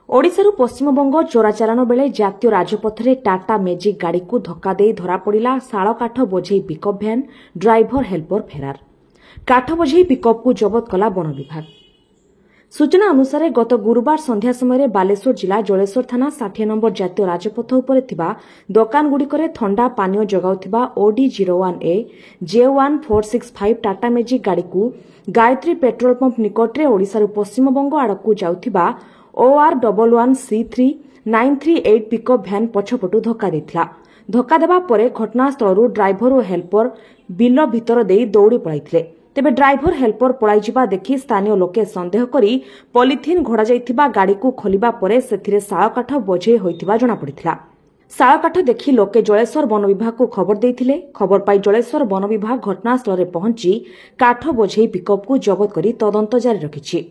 ओडिशारू पश्चिमबंग चोराचालाण बेले जातीय राजपथरे टाटा मेजिक गाड़ी को धक्का दे धरापड़ा शालकाठ बोझे पिकअप भ्यान ड्राइभर हेल्पर फेरार। काठ बोझे पिकअप को जबत कला वन विभाग। सूचना अनुसार गत गुरुवार संध्या समय बालेश्वर जिला जलेश्वर थाना 60 नंबर जातीय राजपथ उपर दोकानगुड़िकरे थंडा पानीय जगाउथिबा ओडी 01A J1465 टाटा मेजिक गाड़ी को गायत्री पेट्रोल पंप निकटरे ओडिशारू पश्चिमबंग आड़कू जाउथिबा OR11C3 938 पिकअप भ्यान पछपटू धक्का देथिला। धक्का देबा परे घटनास्थलरू ड्राइभर और हेल्पर बिल भितर देई दौड़ी पळाइथिले। तेबे ड्राइभर हेल्पर पळाइ जिबा देखि स्थानीय लोके संदेह करी पॉलिथिन घोड़ा जाइथिबा गाड़ी को खोलिबा परे सेथिरे शालकाठ बोझे होइथिबा जणा पड़िथिला। शालकाठ देखि लोके जलेश्वर वन विभाग को खबर देइथिले। खबर पाई जलेश्वर वन विभाग घटनास्थल रे पहुंची काठ बोझे पिकअप को जबत करी तदंत जारी रखिछि।